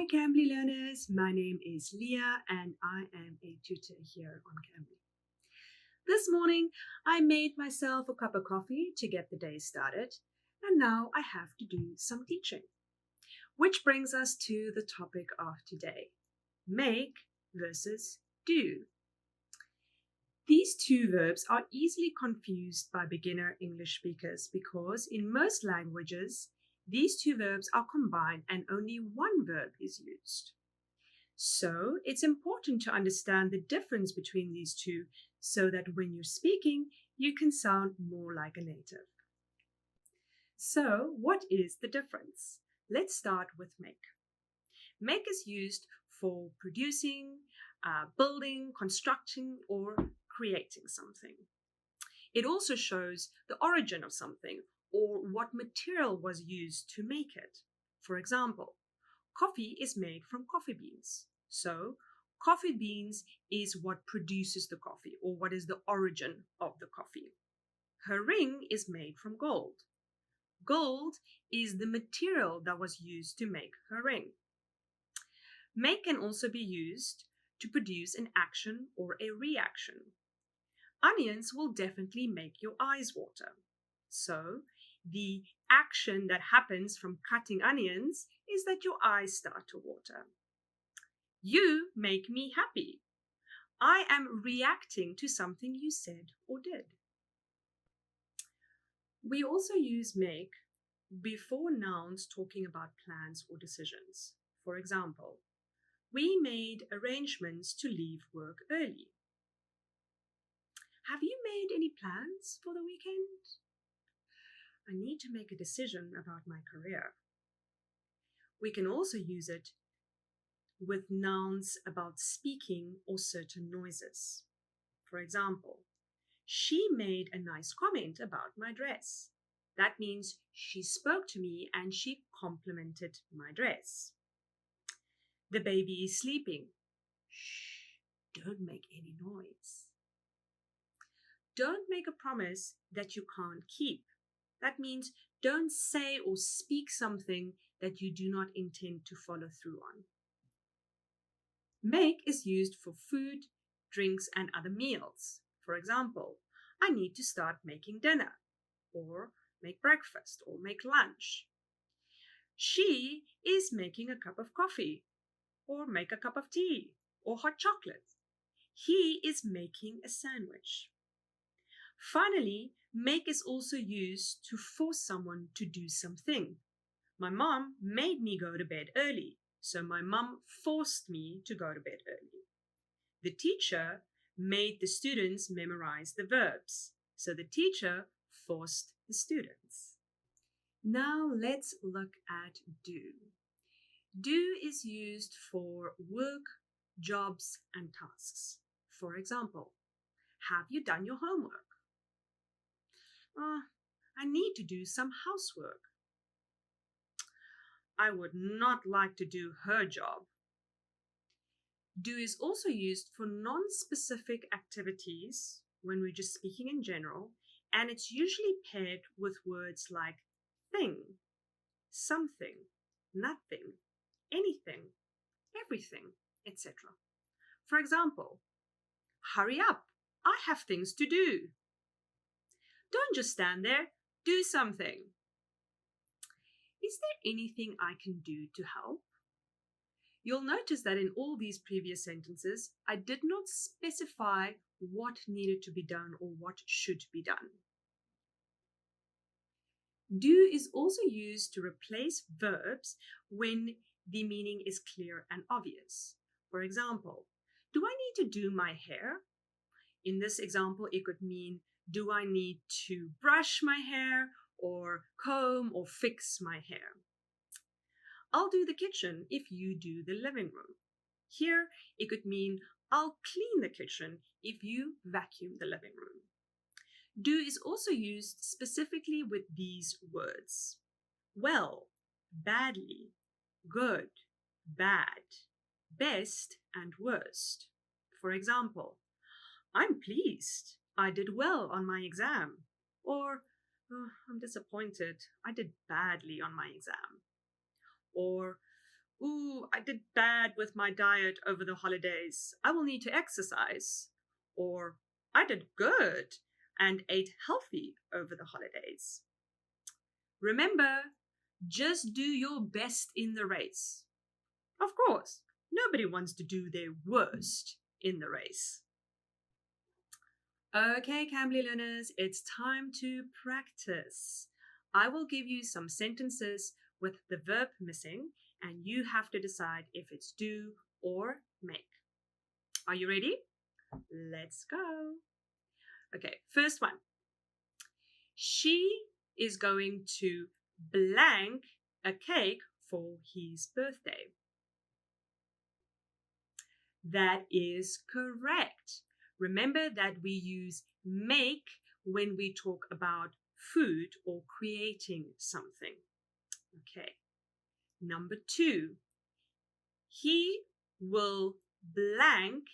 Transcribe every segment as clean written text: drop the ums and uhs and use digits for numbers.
Hi Cambly learners, my name is Leah and I am a tutor here on Cambly. This morning I made myself a cup of coffee to get the day started and now I have to do some teaching. Which brings us to the topic of today, make versus do. These two verbs are easily confused by beginner English speakers because in most languages, these two verbs are combined and only one verb is used. So it's important to understand the difference between these two so that when you're speaking, you can sound more like a native. So what is the difference? Let's start with make. Make is used for producing, building, constructing, or creating something. It also shows the origin of something or what material was used to make it. For example, coffee is made from coffee beans. So, coffee beans is what produces the coffee or what is the origin of the coffee. Her ring is made from gold. Gold is the material that was used to make her ring. Make can also be used to produce an action or a reaction. Onions will definitely make your eyes water. So, the action that happens from cutting onions is that your eyes start to water. You make me happy. I am reacting to something you said or did. We also use make before nouns talking about plans or decisions. For example, we made arrangements to leave work early. Have you made any plans for the weekend? I need to make a decision about my career. We can also use it with nouns about speaking or certain noises. For example, she made a nice comment about my dress. That means she spoke to me and she complimented my dress. The baby is sleeping. Shh, don't make any noise. Don't make a promise that you can't keep. That means don't say or speak something that you do not intend to follow through on. Make is used for food, drinks, and other meals. For example, I need to start making dinner, or make breakfast, or make lunch. She is making a cup of coffee, or make a cup of tea, or hot chocolate. He is making a sandwich. Finally, make is also used to force someone to do something. My mom made me go to bed early, so my mom forced me to go to bed early. The teacher made the students memorize the verbs, so the teacher forced the students. Now let's look at do. Do is used for work, jobs, and tasks. For example, have you done your homework? I need to do some housework. I would not like to do her job. Do is also used for non-specific activities when we're just speaking in general, and it's usually paired with words like thing, something, nothing, anything, everything, etc. For example, hurry up, I have things to do. Don't just stand there, do something. Is there anything I can do to help? You'll notice that in all these previous sentences, I did not specify what needed to be done or what should be done. Do is also used to replace verbs when the meaning is clear and obvious. For example, do I need to do my hair? In this example, it could mean, do I need to brush my hair or comb or fix my hair? I'll do the kitchen if you do the living room. Here, it could mean I'll clean the kitchen if you vacuum the living room. Do is also used specifically with these words: well, badly, good, bad, best, and worst. For example, I'm pleased. I did well on my exam. Or, I'm disappointed. I did badly on my exam. Or, Ooh, I did bad with my diet over the holidays. I will need to exercise. Or I did good and ate healthy over the holidays. Remember, just do your best in the race. Of course, nobody wants to do their worst in the race. Okay, Cambly learners, it's time to practice. I will give you some sentences with the verb missing, and you have to decide if it's do or make. Are you ready? Let's go. Okay, first one. She is going to blank a cake for his birthday. That is correct. Remember that we use make when we talk about food or creating something. Okay. Number 2. He will blank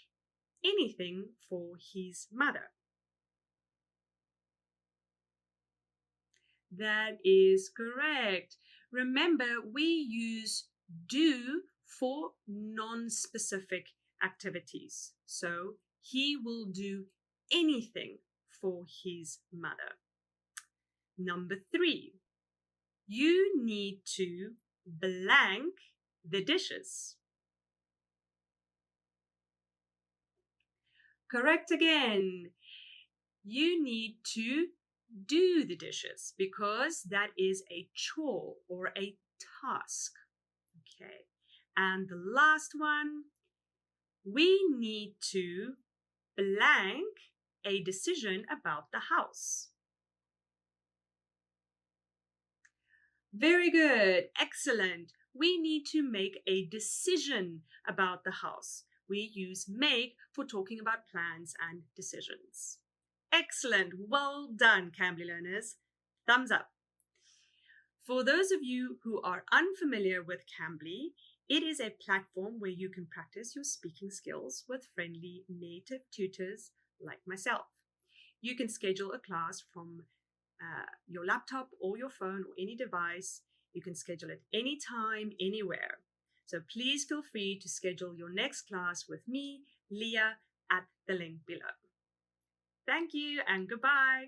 anything for his mother. That is correct. Remember, we use do for non-specific activities. So he will do anything for his mother. Number 3, you need to blank the dishes. Correct again. You need to do the dishes because that is a chore or a task. Okay. And the last one, we need to blank a decision about the house. Very good. Excellent. We need to make a decision about the house. We use make for talking about plans and decisions. Excellent. Well done, Cambly learners. Thumbs up. For those of you who are unfamiliar with Cambly, it is a platform where you can practice your speaking skills with friendly native tutors like myself. You can schedule a class from your laptop or your phone or any device. You can schedule it anytime, anywhere. So please feel free to schedule your next class with me, Leah, at the link below. Thank you and goodbye.